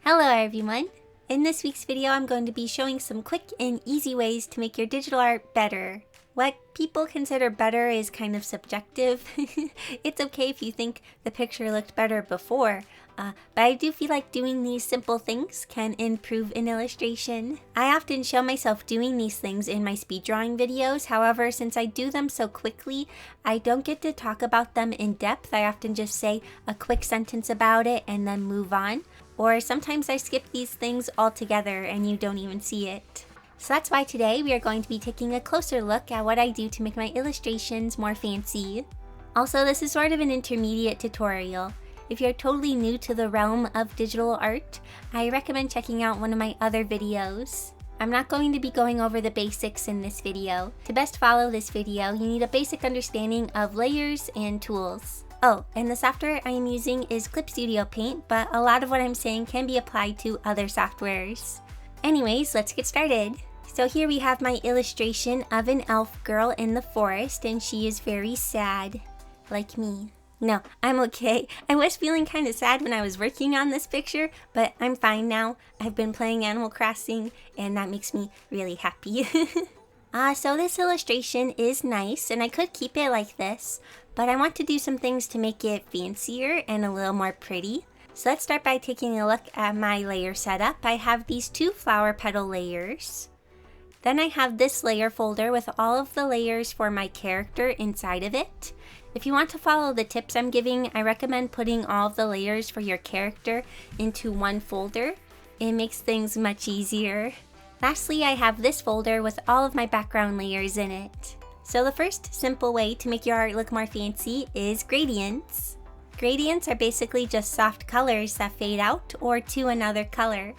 Hello everyone! In this week's video, I'm going to be showing some quick and easy ways to make your digital art better. What people consider better is kind of subjective. It's okay if you think the picture looked better before, but I do feel like doing these simple things can improve an illustration. I often show myself doing these things in my speed drawing videos, however, since I do them so quickly, I don't get to talk about them in depth. I often just say a quick sentence about it and then move on. Or sometimes I skip these things altogether and you don't even see it. So that's why today we are going to be taking a closer look at what I do to make my illustrations more fancy. Also, this is sort of an intermediate tutorial. If you're totally new to the realm of digital art, I recommend checking out one of my other videos. I'm not going to be going over the basics in this video. To best follow this video, you need a basic understanding of layers and tools. Oh, and the software I am using is Clip Studio Paint, but a lot of what I'm saying can be applied to other softwares. Anyways, let's get started. So here we have my illustration of an elf girl in the forest, and she is very sad, like me. No, I'm okay. I was feeling kind of sad when I was working on this picture, but I'm fine now. I've been playing Animal Crossing, and that makes me really happy. So this illustration is nice, and I could keep it like this, but I want to do some things to make it fancier and a little more pretty. So let's start by taking a look at my layer setup. I have these two flower petal layers. Then I have this layer folder with all of the layers for my character inside of it. If you want to follow the tips I'm giving, I recommend putting all of the layers for your character into one folder. It makes things much easier. Lastly, I have this folder with all of my background layers in it. So the first simple way to make your art look more fancy is gradients. Gradients are basically just soft colors that fade out or to another color.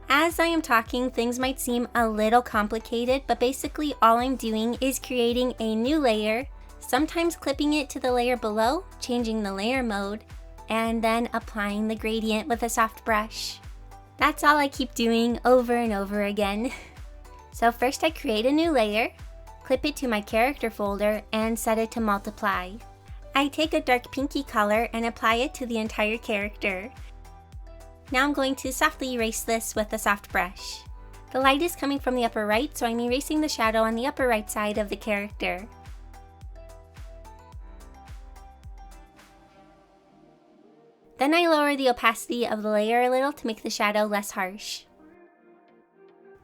As I am talking, things might seem a little complicated, but basically all I'm doing is creating a new layer, sometimes clipping it to the layer below, changing the layer mode, and then applying the gradient with a soft brush. That's all I keep doing over and over again. So first I create a new layer, clip it to my character folder, and set it to multiply. I take a dark pinky color and apply it to the entire character. Now I'm going to softly erase this with a soft brush. The light is coming from the upper right, so I'm erasing the shadow on the upper right side of the character. Then I lower the opacity of the layer a little to make the shadow less harsh.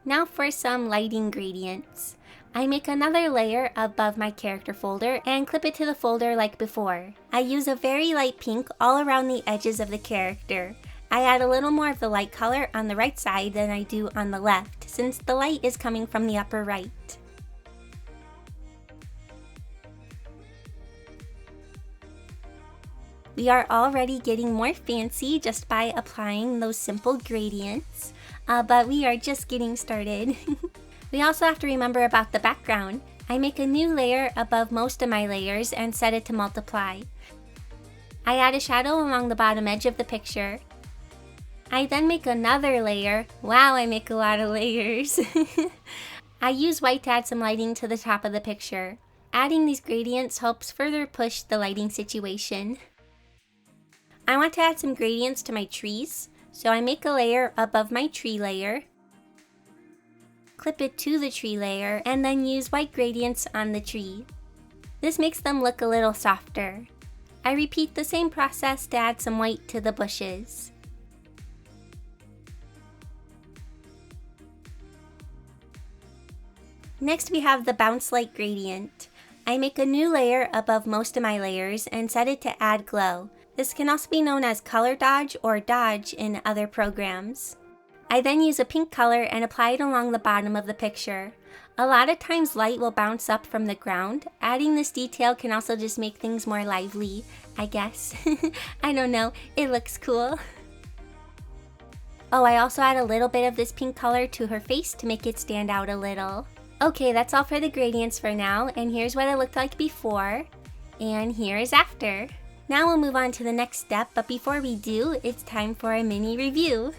Now for some lighting gradients. I make another layer above my character folder and clip it to the folder like before. I use a very light pink all around the edges of the character. I add a little more of the light color on the right side than I do on the left, since the light is coming from the upper right. We are already getting more fancy just by applying those simple gradients, but we are just getting started. We also have to remember about the background. I make a new layer above most of my layers and set it to multiply. I add a shadow along the bottom edge of the picture. I then make another layer. Wow, I make a lot of layers. I use white to add some lighting to the top of the picture. Adding these gradients helps further push the lighting situation. I want to add some gradients to my trees, so I make a layer above my tree layer, clip it to the tree layer, and then use white gradients on the tree. This makes them look a little softer. I repeat the same process to add some white to the bushes. Next we have the bounce light gradient. I make a new layer above most of my layers and set it to add glow. This can also be known as color dodge or dodge in other programs. I then use a pink color and apply it along the bottom of the picture. A lot of times light will bounce up from the ground. Adding this detail can also just make things more lively, I guess. I don't know, it looks cool. Oh, I also add a little bit of this pink color to her face to make it stand out a little. Okay, that's all for the gradients for now, and here's what it looked like before, and here is after. Now we'll move on to the next step, but before we do, it's time for a mini review.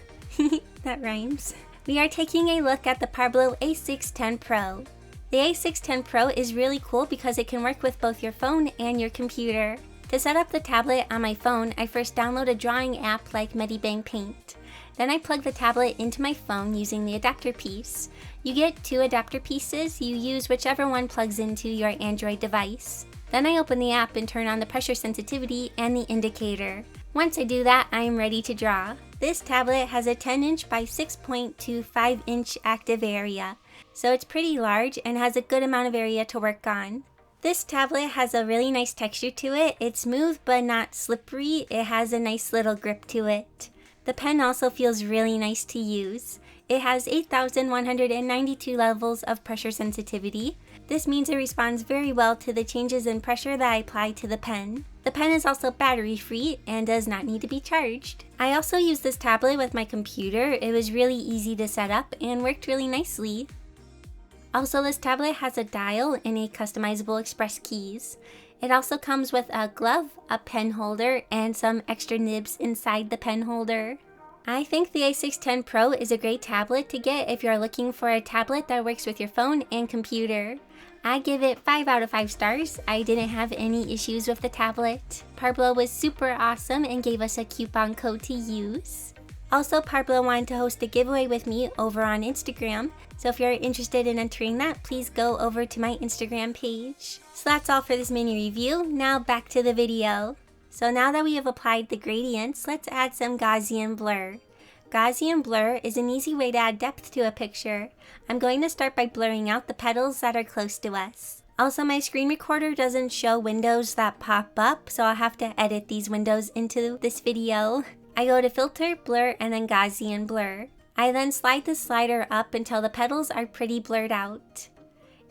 That rhymes. We are taking a look at the Parblo A610 Pro. The A610 Pro is really cool because it can work with both your phone and your computer. To set up the tablet on my phone, I first download a drawing app like Medibang Paint. Then I plug the tablet into my phone using the adapter piece. You get 2 adapter pieces, you use whichever one plugs into your Android device. Then I open the app and turn on the pressure sensitivity and the indicator. Once I do that, I am ready to draw. This tablet has a 10-inch by 6.25-inch active area, so it's pretty large and has a good amount of area to work on. This tablet has a really nice texture to it. It's smooth but not slippery. It has a nice little grip to it. The pen also feels really nice to use. It has 8,192 levels of pressure sensitivity. This means it responds very well to the changes in pressure that I apply to the pen. The pen is also battery free and does not need to be charged. I also used this tablet with my computer. It was really easy to set up and worked really nicely. Also, this tablet has a dial and a customizable express keys. It also comes with a glove, a pen holder, and some extra nibs inside the pen holder. I think the A610 Pro is a great tablet to get if you're looking for a tablet that works with your phone and computer. I give it 5 out of 5 stars. I didn't have any issues with the tablet. Parblo was super awesome and gave us a coupon code to use. Also, Parblo wanted to host a giveaway with me over on Instagram, so if you're interested in entering that, please go over to my Instagram page. So that's all for this mini review. Now back to the video. So now that we have applied the gradients, let's add some Gaussian blur. Gaussian blur is an easy way to add depth to a picture. I'm going to start by blurring out the petals that are close to us. Also, my screen recorder doesn't show windows that pop up, so I'll have to edit these windows into this video. I go to Filter, Blur, and then Gaussian Blur. I then slide the slider up until the petals are pretty blurred out.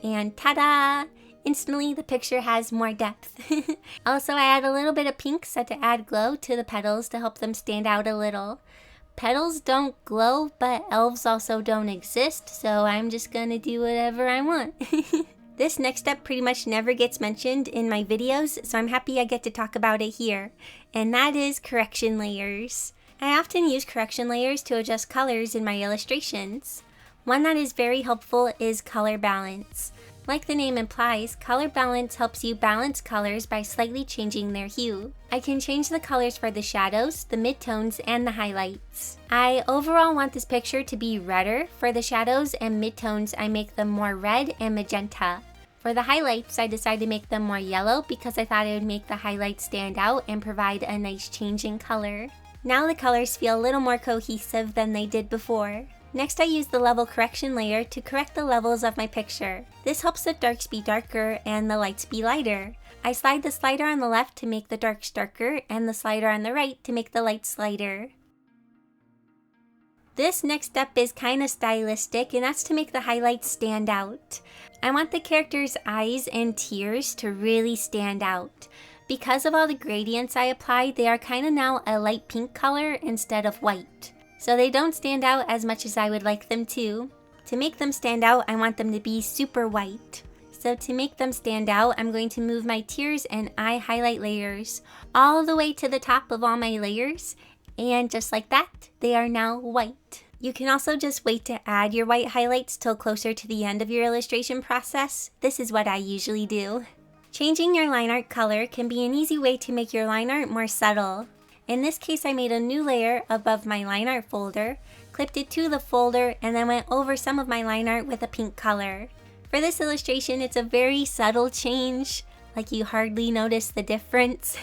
And ta-da! Instantly, the picture has more depth. Also, I add a little bit of pink set to add glow to the petals to help them stand out a little. Petals don't glow, but elves also don't exist, so I'm just gonna do whatever I want. This next step pretty much never gets mentioned in my videos, so I'm happy I get to talk about it here. And that is correction layers. I often use correction layers to adjust colors in my illustrations. One that is very helpful is color balance. Like the name implies, color balance helps you balance colors by slightly changing their hue. I can change the colors for the shadows, the midtones, and the highlights. I overall want this picture to be redder. For the shadows and midtones, I make them more red and magenta. For the highlights, I decided to make them more yellow because I thought it would make the highlights stand out and provide a nice change in color. Now the colors feel a little more cohesive than they did before. Next, I use the level correction layer to correct the levels of my picture. This helps the darks be darker and the lights be lighter. I slide the slider on the left to make the darks darker and the slider on the right to make the lights lighter. This next step is kind of stylistic, and that's to make the highlights stand out. I want the character's eyes and tears to really stand out. Because of all the gradients I applied, they are kind of now a light pink color instead of white. So they don't stand out as much as I would like them to. To make them stand out, I want them to be super white. So to make them stand out, I'm going to move my tears and eye highlight layers all the way to the top of all my layers. And just like that, they are now white. You can also just wait to add your white highlights till closer to the end of your illustration process. This is what I usually do. Changing your line art color can be an easy way to make your line art more subtle. In this case, I made a new layer above my line art folder, clipped it to the folder, and then went over some of my line art with a pink color. For this illustration, it's a very subtle change, like you hardly notice the difference.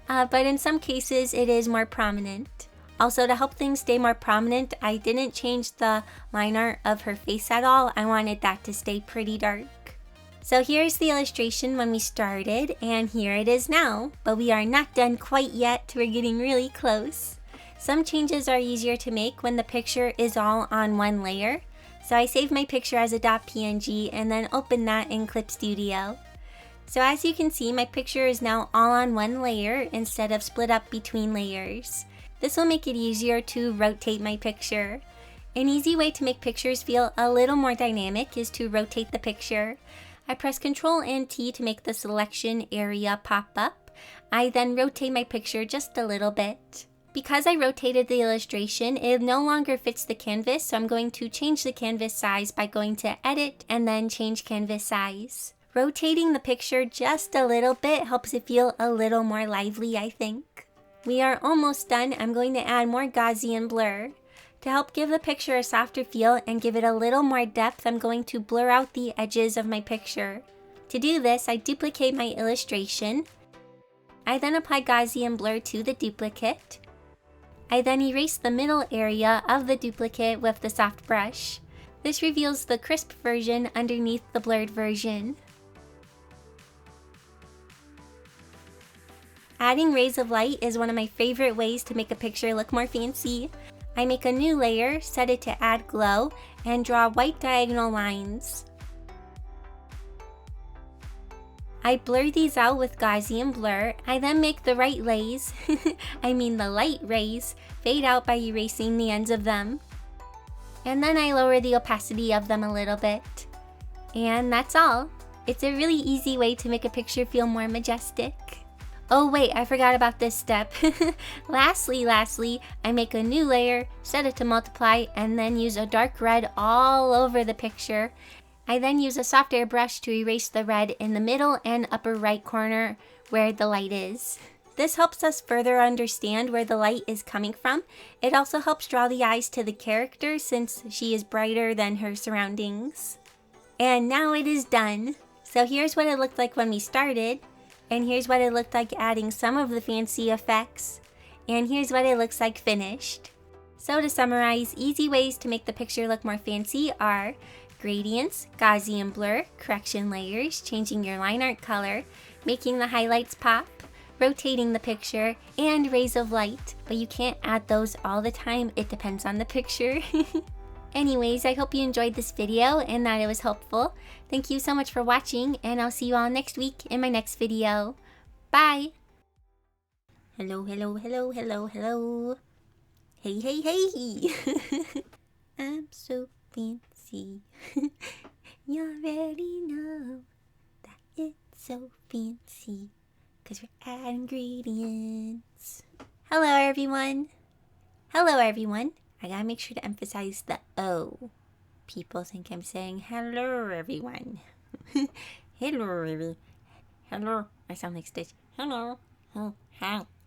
But in some cases, it is more prominent. Also, to help things stay more prominent, I didn't change the line art of her face at all. I wanted that to stay pretty dark. So here's the illustration when we started, and here it is now. But we are not done quite yet. We're getting really close. Some changes are easier to make when the picture is all on one layer. So I saved my picture as a .png and then opened that in Clip Studio. So as you can see, my picture is now all on one layer instead of split up between layers. This will make it easier to rotate my picture. An easy way to make pictures feel a little more dynamic is to rotate the picture. I press Ctrl and T to make the selection area pop up. I then rotate my picture just a little bit. Because I rotated the illustration, it no longer fits the canvas, so I'm going to change the canvas size by going to Edit and then Change Canvas Size. Rotating the picture just a little bit helps it feel a little more lively, I think. We are almost done. I'm going to add more Gaussian blur. To help give the picture a softer feel and give it a little more depth, I'm going to blur out the edges of my picture. To do this, I duplicate my illustration. I then apply Gaussian blur to the duplicate. I then erase the middle area of the duplicate with the soft brush. This reveals the crisp version underneath the blurred version. Adding rays of light is one of my favorite ways to make a picture look more fancy. I make a new layer, set it to add glow, and draw white diagonal lines. I blur these out with Gaussian blur. I then make the right rays, the light rays, fade out by erasing the ends of them. And then I lower the opacity of them a little bit. And that's all. It's a really easy way to make a picture feel more majestic. Oh wait, I forgot about this step. Lastly, I make a new layer, set it to multiply, and then use a dark red all over the picture. I then use a soft airbrush to erase the red in the middle and upper right corner where the light is. This helps us further understand where the light is coming from. It also helps draw the eyes to the character since she is brighter than her surroundings. And now it is done. So here's what it looked like when we started. And here's what it looked like adding some of the fancy effects. And here's what it looks like finished. So to summarize, easy ways to make the picture look more fancy are gradients, Gaussian blur, correction layers, changing your line art color, making the highlights pop, rotating the picture, and rays of light. But you can't add those all the time, it depends on the picture. Anyways, I hope you enjoyed this video and that it was helpful. Thank you so much for watching, and I'll see you all next week in my next video. Bye! Hello. Hey. I'm so fancy. You already know that it's so fancy, 'cause we're adding ingredients. Hello everyone. I gotta make sure to emphasize the O. People think I'm saying hello everyone. Hello. I sound like Stitch. Hello. Oh, hi.